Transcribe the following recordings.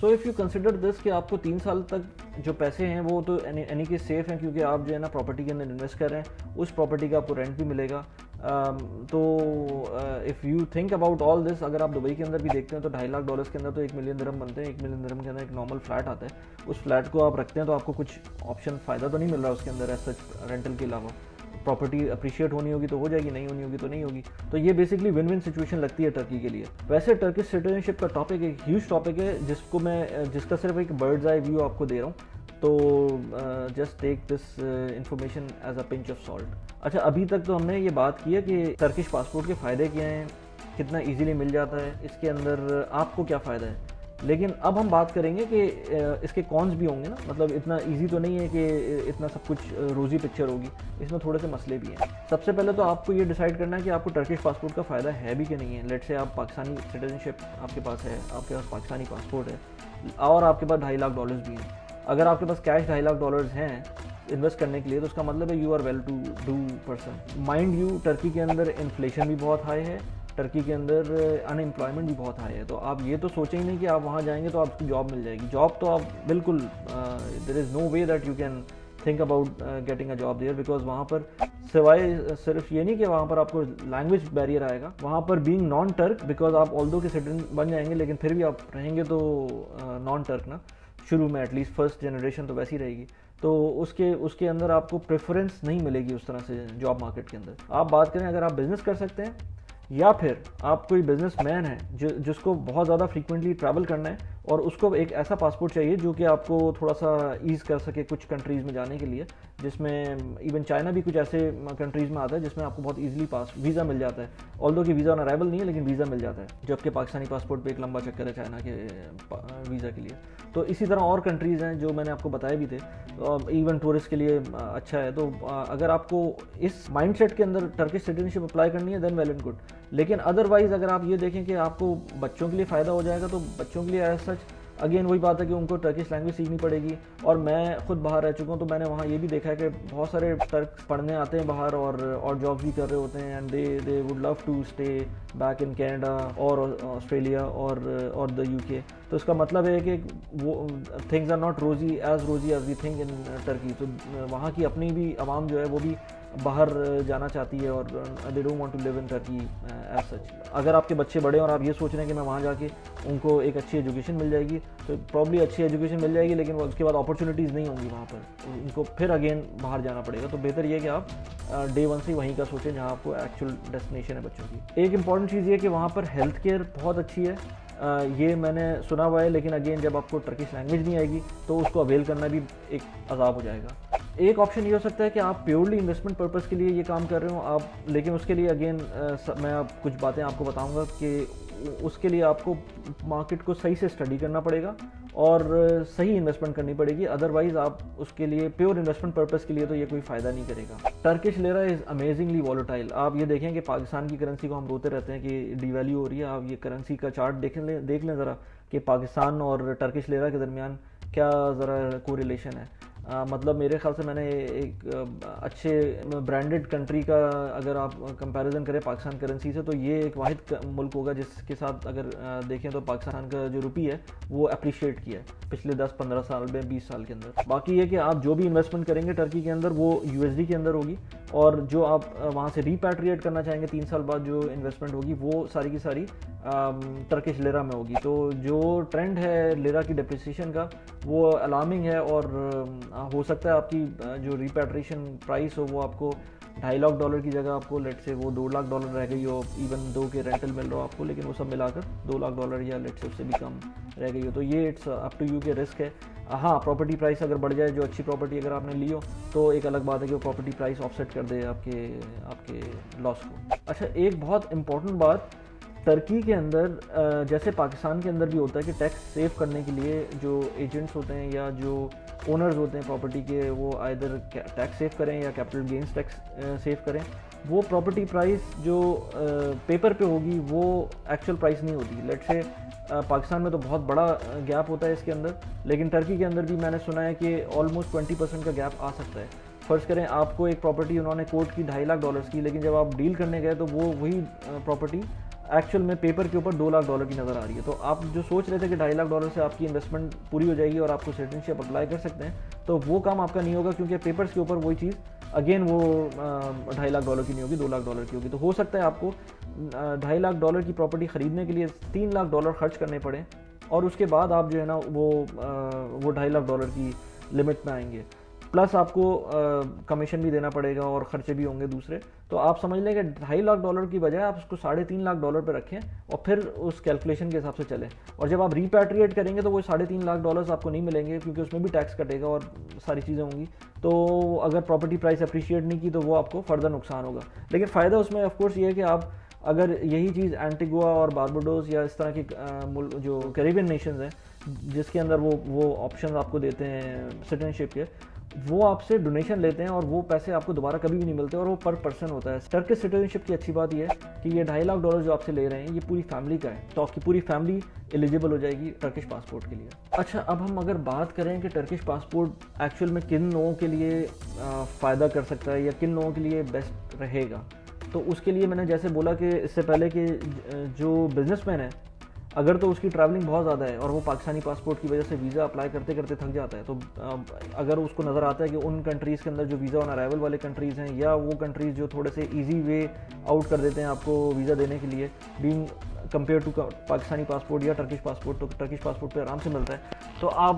So if you consider this کہ آپ کو 3 سال تک جو پیسے ہیں وہ تو اینی کے سیف ہیں، کیونکہ آپ جو ہے نا پراپرٹی کے اندر انویسٹ کر رہے ہیں، اس پراپرٹی کا آپ کو رینٹ بھی ملے گا. تو if you think about all this, اگر آپ دبئی کے اندر بھی دیکھتے ہیں تو $2.5 کے اندر تو 1 ملین درہم بنتے ہیں. 1 ملین درہم کے اندر ایک نارمل فلیٹ آتا ہے. اس فلیٹ کو آپ رکھتے ہیں تو آپ کو کچھ آپشن فائدہ تو نہیں مل رہا اس کے اندر ایز سچ رینٹل کے علاوہ. پراپرٹی اپریشیٹ ہونی ہوگی تو ہو جائے گی، نہیں ہونی ہوگی تو نہیں ہوگی. تو یہ بیسکلی ون ون سچویشن لگتی ہے ٹرکی کے لیے. ویسے ٹرکش سٹیزن شپ کا ٹاپک ایک ہیوج ٹاپک ہے جس کا صرف ایک برڈز آئی ویو آپ کو دے رہا ہوں. تو just take this information as a pinch of salt. اچھا، ابھی تک تو ہم نے یہ بات کی ہے کہ ٹرکش پاسپورٹ کے فائدے کیا ہیں، کتنا ایزیلی مل جاتا ہے، اس کے اندر آپ کو کیا فائدہ ہے. لیکن اب ہم بات کریں گے کہ اس کے کونس بھی ہوں گے نا. مطلب اتنا ایزی تو نہیں ہے کہ اتنا سب کچھ روزی پکچر ہوگی، اس میں تھوڑے سے مسئلے بھی ہیں. سب سے پہلے تو آپ کو یہ ڈیسائیڈ کرنا ہے کہ آپ کو ٹرکش پاسپورٹ کا فائدہ ہے بھی کہ نہیں ہے. لیٹ سے آپ پاکستانی سٹیزن شپ آپ کے پاس ہے، آپ کے پاس پاکستانی پاسپورٹ ہے اور آپ کے پاس $2.5 بھی ہیں. اگر آپ کے پاس کیش $2.5 ہیں انویسٹ کرنے کے لیے تو اس کا مطلب ہے you are well to do person. Mind you Turkey کے اندر انفلیشن بھی بہت ہائی ہے، ٹرکی کے اندر ان امپلائمنٹ بھی بہت ہائی ہے. تو آپ یہ تو سوچیں ہی نہیں کہ آپ وہاں جائیں گے تو آپ کی جاب مل جائے گی. جاب تو آپ بالکل there is no way that you can think about getting a job there, because وہاں پر سوائے صرف یہ نہیں کہ وہاں پر آپ کو لینگویج بیریئر آئے گا، وہاں پر بینگ نان ٹرک، بیکاز آپ آلدو کے سٹیزن بن جائیں گے لیکن پھر بھی آپ رہیں گے تو نان ٹرک نا، شروع میں ایٹ لیسٹ فرسٹ جنریشن تو ویسی رہے گی. تو اس کے اندر آپ کو پریفرنس نہیں ملے گی اس طرح سے جاب مارکیٹ کے اندر. آپ بات کریں اگر آپ بزنس کر سکتے ہیں یا پھر آپ کوئی بزنس مین ہے جس کو بہت زیادہ فریکوینٹلی ٹریول کرنا ہے اور اس کو ایک ایسا پاسپورٹ چاہیے جو کہ آپ کو تھوڑا سا ایز کر سکے کچھ کنٹریز میں جانے کے لیے، جس میں ایون چائنا بھی کچھ ایسے کنٹریز میں آتا ہے جس میں آپ کو بہت ایزیلی ویزا مل جاتا ہے. آلدو کہ ویزا آن ارائیول نہیں ہے لیکن ویزا مل جاتا ہے، جبکہ پاکستانی پاسپورٹ پہ ایک لمبا چکر ہے چائنا کے ویزا کے لیے. تو اسی طرح اور کنٹریز ہیں جو میں نے آپ کو بتائے بھی تھے، ایون ٹورسٹ کے لیے اچھا ہے. تو اگر آپ کو اس مائنڈ سیٹ کے اندر ٹرکش سٹیزن شپ اپلائی کرنی ہے دین ویل اینڈ گڈ. لیکن ادروائز اگر آپ یہ دیکھیں کہ آپ کو بچوں کے لیے فائدہ ہو جائے گا تو بچوں کے لیے ایز سچ اگین وہی بات ہے کہ ان کو ٹرکش لینگویج سیکھنی پڑے گی. اور میں خود باہر رہ چکا ہوں تو میں نے وہاں یہ بھی دیکھا ہے کہ بہت سارے ٹرک پڑھنے آتے ہیں باہر اور جاب بھی کر رہے ہوتے ہیں، and they would love to stay back in Canada اور آسٹریلیا اور دا یو کے. تو اس کا مطلب ہے کہ وہ things are not rosy as we think in Turkey. تو وہاں کی اپنی بھی عوام جو ہے وہ بھی باہر جانا چاہتی ہے اور they don't want to leave in Turkey as such. اگر آپ کے بچے بڑے ہیں اور آپ یہ سوچ رہے ہیں کہ میں وہاں جا کے ان کو ایک اچھی ایجوکیشن مل جائے گی تو پرابلی اچھی ایجوکیشن مل جائے گی لیکن اس کے بعد اپرچونیٹیز نہیں ہوں گی وہاں پر، ان کو پھر اگین باہر جانا پڑے گا. تو بہتر یہ ہے کہ آپ ڈے ون سے وہیں کا سوچیں جہاں آپ کو ایکچوئل ڈیسٹینیشن ہے بچوں کی. ایک امپورٹنٹ چیز یہ ہے کہ وہاں پر ہیلتھ کیئر بہت اچھی ہے، یہ میں نے سنا ہوا ہے. لیکن اگین جب آپ کو ٹرکش لینگویج نہیں آئے گی تو اس کو اویل کرنا بھی ایک عذاب ہو جائے گا. ایک آپشن یہ ہو سکتا ہے کہ آپ پیورلی انویسٹمنٹ پرپز کے لیے یہ کام کر رہے ہوں آپ، لیکن اس کے لیے اگین میں کچھ باتیں آپ کو بتاؤں گا کہ اس کے لیے آپ کو مارکیٹ کو صحیح سے اسٹڈی کرنا پڑے گا اور صحیح انویسٹمنٹ کرنی پڑے گی. ادروائز آپ اس کے لیے پیور انویسٹمنٹ پرپز کے لیے تو یہ کوئی فائدہ نہیں کرے گا. ٹرکش لیرا از امیزنگلی والیٹائل. آپ یہ دیکھیں کہ پاکستان کی کرنسی کو ہم روتے رہتے ہیں کہ ڈی ویلیو ہو رہی ہے. آپ یہ کرنسی کا چارٹ دیکھ لیں ذرا کہ پاکستان اور ٹرکش لیرا کے درمیان کیا ذرا کو ریلیشن ہے. مطلب میرے خیال سے میں نے ایک اچھے برانڈڈ کنٹری کا اگر آپ کمپیریزن کریں پاکستان کرنسی سے تو یہ ایک واحد ملک ہوگا جس کے ساتھ اگر دیکھیں تو پاکستان کا جو روپی ہے وہ اپریشیٹ کیا ہے پچھلے 10-15 سال میں 20 سال کے اندر. باقی یہ کہ آپ جو بھی انویسٹمنٹ کریں گے ٹرکی کے اندر وہ USD کے اندر ہوگی، اور جو آپ وہاں سے ریپیٹریٹ کرنا چاہیں گے 3 سال بعد جو انویسٹمنٹ ہوگی وہ ساری کی ساری ٹرکش لیرا میں ہوگی. تو جو ٹرینڈ ہے لیرا کی ڈیپریسیشن کا وہ الارمنگ ہے، اور ہو سکتا ہے آپ کی جو ریپیٹریشن پرائس ہو وہ آپ کو $2.5 کی جگہ آپ کو لیٹ سے وہ $2 رہ گئی ہو، ایون دو کے رینٹل مل رہا ہو آپ کو، لیکن وہ سب ملا کر $2 یا لیٹ سے اس سے بھی کم رہ گئی ہو. تو یہ اٹس اپ ٹو یو کے رسک ہے. ہاں پراپرٹی پرائس اگر بڑھ جائے، جو اچھی پراپرٹی اگر آپ نے لی ہو تو ایک الگ بات ہے کہ وہ پراپرٹی پرائس آف سیٹ کر دے آپ کے لاس کو. اچھا ایک بہت امپورٹنٹ بات ترکی کے اندر جیسے پاکستان کے اندر بھی ہوتا ہے کہ ٹیکس سیو کرنے کے لیے جو ایجنٹس ہوتے ہیں یا جو اونرز ہوتے ہیں پراپرٹی کے وہ آئیدر ٹیکس سیو کریں یا کیپٹل گینز ٹیکس سیو کریں. وہ پراپرٹی پرائس جو پیپر پہ ہوگی وہ ایکچوئل پرائس نہیں ہوتی. لیٹ سے پاکستان میں تو بہت بڑا گیپ ہوتا ہے اس کے اندر، لیکن ٹرکی کے اندر بھی میں نے سنا ہے کہ آلموسٹ 20% کا گیپ آ سکتا ہے. فرض کریں آپ کو ایک پراپرٹی انہوں نے کوٹ کی $2.5 لاکھ کی، لیکن جب آپ ڈیل کرنے گئے تو وہ وہی پراپرٹی ایکچوئل میں پیپر کے اوپر $2 لاکھ کی نظر آ رہی ہے. تو آپ جو سوچ رہے تھے کہ $2.5 سے آپ کی انویسٹمنٹ پوری ہو جائے گی اور آپ کو سٹیزن شپ اپلائی کر سکتے ہیں, تو وہ کام آپ کا نہیں ہوگا, کیونکہ پیپرس کے اوپر وہی چیز اگین وہ $2.5 لاکھ کی نہیں ہوگی, $2 لاکھ کی ہوگی. تو ہو سکتا ہے آپ کو $2.5 لاکھ کی پراپرٹی خریدنے کے لیے $3 لاکھ خرچ کرنے پڑیں, اور اس کے بعد آپ جو ہے نا وہ $2.5 لاکھ کی لمٹ میں آئیں گے. پلس آپ کو کمیشن بھی دینا پڑے گا اور خرچے بھی ہوں گے دوسرے. تو آپ سمجھ لیں کہ $2.5 لاکھ کی بجائے آپ اس کو $3.5 لاکھ پہ رکھیں اور پھر اس کیلکولیشن کے حساب سے چلیں. اور جب آپ ریپیٹریٹ کریں گے تو وہ $3.5 لاکھ آپ کو نہیں ملیں گے, کیونکہ اس میں بھی ٹیکس کٹے گا اور ساری چیزیں ہوں گی. تو اگر پراپرٹی پرائس اپریشیٹ نہیں کی تو وہ آپ کو فردر نقصان ہوگا. لیکن فائدہ اس میں آف کورس یہ ہے کہ آپ اگر یہی چیز اینٹیگوا اور بارباڈوس یا اس طرح کے جو کیریبین نیشنز ہیں جس کے اندر وہ آپشن آپ کو دیتے ہیں سٹیزن شپ کے, وہ آپ سے ڈونیشن لیتے ہیں اور وہ پیسے آپ کو دوبارہ کبھی بھی نہیں ملتے, اور وہ پر پرسن ہوتا ہے. ٹرکش سٹیزن شپ کی اچھی بات یہ ہے کہ یہ $2.5 لاکھ جو آپ سے لے رہے ہیں یہ پوری فیملی کا ہے, تو آپ کی پوری فیملی ایلیجیبل ہو جائے گی ٹرکش پاسپورٹ کے لیے. اچھا, اب ہم اگر بات کریں کہ ٹرکش پاسپورٹ ایکچوئل میں کن لوگوں کے لیے فائدہ کر سکتا ہے یا کن لوگوں کے لیے بیسٹ رہے گا, تو اس کے لیے میں نے جیسے بولا کہ اس سے پہلے کہ جو بزنس مین ہے اگر تو اس کی ٹریولنگ بہت زیادہ ہے اور وہ پاکستانی پاسپورٹ کی وجہ سے ویزا اپلائی کرتے کرتے تھک جاتا ہے, تو اگر اس کو نظر آتا ہے کہ ان کنٹریز کے اندر جو ویزا آن ارائیول والے کنٹریز ہیں یا وہ کنٹریز جو تھوڑے سے ایزی وے آؤٹ کر دیتے ہیں آپ کو ویزا دینے کے لیے being compare to Pakistani passport یا ٹرکش پاسپورٹ, تو ٹرکش پاسپورٹ پہ آرام سے ملتا ہے, تو آپ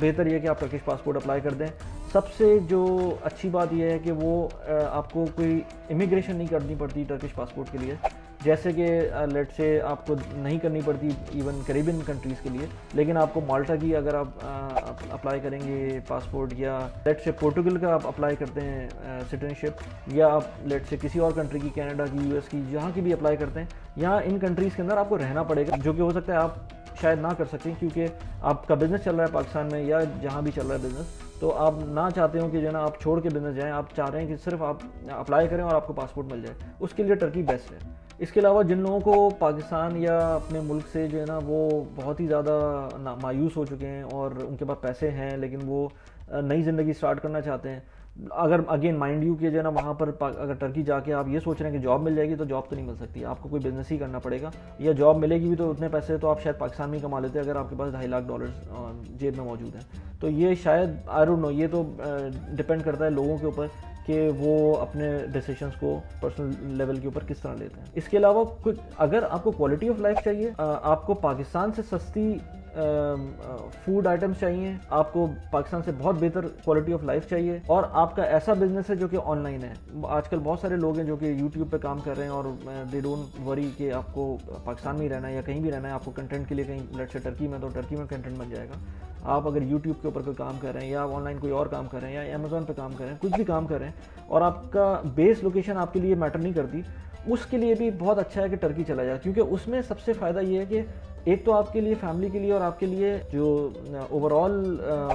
بہتر یہ کہ آپ ٹرکش پاسپورٹ اپلائی کر دیں. سب سے جو اچھی بات یہ ہے کہ وہ آپ کو کوئی امیگریشن نہیں کرنی پڑتی ٹرکش پاسپورٹ کے لیے, جیسے کہ لیٹ سے آپ کو نہیں کرنی پڑتی ایون کیریبین کنٹریز کے لیے. لیکن آپ کو مالٹا کی اگر آپ اپلائی کریں گے پاسپورٹ, یا لیٹ سے پورٹوگل کا آپ اپلائی کرتے ہیں سٹیزن شپ, یا آپ لیٹ سے کسی اور کنٹری کی, کینیڈا کی, US کی, جہاں کی بھی اپلائی کرتے ہیں, یہاں ان کنٹریز کے اندر آپ کو رہنا پڑے گا, جو کہ ہو سکتا ہے آپ شاید نہ کر سکیں کیونکہ آپ کا بزنس چل رہا ہے پاکستان میں یا جہاں بھی چل رہا ہے بزنس, تو آپ نہ چاہتے ہو کہ جو ہے نا آپ چھوڑ کے بزنس جائیں, آپ چاہ رہے ہیں کہ صرف آپ اپلائی کریں اور آپ کو پاسپورٹ مل جائے. اس کے لیے ٹرکی بیسٹ ہے. اس کے علاوہ جن لوگوں کو پاکستان یا اپنے ملک سے جو ہے نا وہ بہت ہی زیادہ مایوس ہو چکے ہیں اور ان کے پاس پیسے ہیں لیکن وہ نئی زندگی سٹارٹ کرنا چاہتے ہیں, اگر اگین مائنڈ یو کہ جو ہے نا وہاں پر اگر ٹرکی جا کے آپ یہ سوچ رہے ہیں کہ جاب مل جائے گی, تو جاب تو نہیں مل سکتی, آپ کو کوئی بزنس ہی کرنا پڑے گا, یا جاب ملے گی بھی تو اتنے پیسے تو آپ شاید پاکستان میں ہی کما لیتے اگر آپ کے پاس $2.5 لاکھ جیب میں موجود ہیں. تو یہ شاید آئی ڈونٹ نو, یہ تو ڈپینڈ کرتا ہے لوگوں کے اوپر کہ وہ اپنے ڈیسیشنس کو پرسنل لیول کے اوپر کس طرح لیتے ہیں. اس کے علاوہ اگر آپ کو کوالٹی آف لائف چاہیے, آپ کو پاکستان سے سستی فوڈ آئٹمس چاہیے, آپ کو پاکستان سے بہت بہتر کوالٹی آف لائف چاہیے, اور آپ کا ایسا بزنس ہے جو کہ آن لائن ہے. آج کل بہت سارے لوگ ہیں جو کہ یوٹیوب پہ کام کر رہے ہیں اور دے ڈونٹ وری کہ آپ کو پاکستان میں ہی رہنا ہے یا کہیں بھی رہنا ہے, آپ کو کنٹینٹ کے لیے کہیں لیٹ سے ٹرکی میں, تو ٹرکی میں کنٹینٹ بن جائے گا. آپ اگر یوٹیوب کے اوپر کوئی کام کر رہے ہیں یا آن لائن کوئی اور کام کر رہے ہیں یا امیزون پہ کام کر رہے ہیں, کچھ بھی کام کر رہے ہیں اور آپ کا بیس لوکیشن آپ کے لیے میٹر نہیں کرتی, اس کے لیے بھی بہت اچھا ہے کہ ٹرکی چلا جائے, کیونکہ اس میں سب سے فائدہ یہ ہے کہ ایک تو آپ کے لیے فیملی کے لیے اور آپ کے لیے جو اوور آل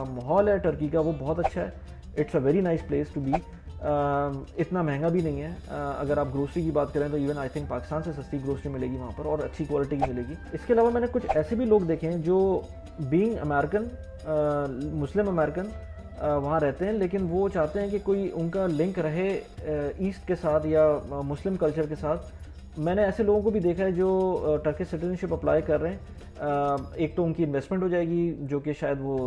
ماحول ہے ٹرکی کا وہ بہت اچھا ہے. It's a very nice place to be. اتنا مہنگا بھی نہیں ہے. اگر آپ گروسری کی بات کریں تو ایون آئی تھنک پاکستان سے سستی گروسری ملے گی وہاں پر اور اچھی کوالٹی کی ملے گی. اس کے علاوہ میں نے کچھ ایسے بھی لوگ دیکھے ہیں جو بینگ امیرکن, مسلم امیرکن وہاں رہتے ہیں, لیکن وہ چاہتے ہیں کہ کوئی ان کا لنک رہے ایسٹ کے ساتھ یا مسلم کلچر کے ساتھ. میں نے ایسے لوگوں کو بھی دیکھا ہے جو ٹرکش سٹیزن شپ اپلائی کر رہے ہیں. ایک تو ان کی انویسٹمنٹ ہو جائے گی جو کہ شاید وہ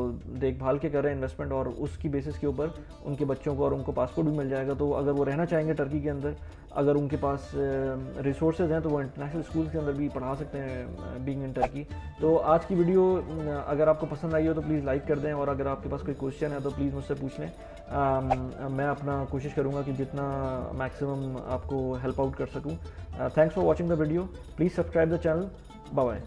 دیکھ بھال کے کر رہے ہیں انویسٹمنٹ, اور اس کی بیسس کے اوپر ان کے بچوں کو اور ان کو پاسپورٹ بھی مل جائے گا. تو اگر وہ رہنا چاہیں گے ٹرکی کے اندر, اگر ان کے پاس ریسورسز ہیں تو وہ انٹرنیشنل اسکولس کے اندر بھی پڑھا سکتے ہیں بینگ ان ٹرکی. تو آج کی ویڈیو اگر آپ کو پسند آئی ہو تو پلیز لائک کر دیں, اور اگر آپ کے پاس کوئی کوشچن ہے تو پلیز مجھ سے پوچھ لیں. میں اپنا کوشش کروں گا کہ جتنا میکسیمم آپ کو ہیلپ آؤٹ کر سکوں. Thanks for watching the video. Please subscribe the channel. Bye bye.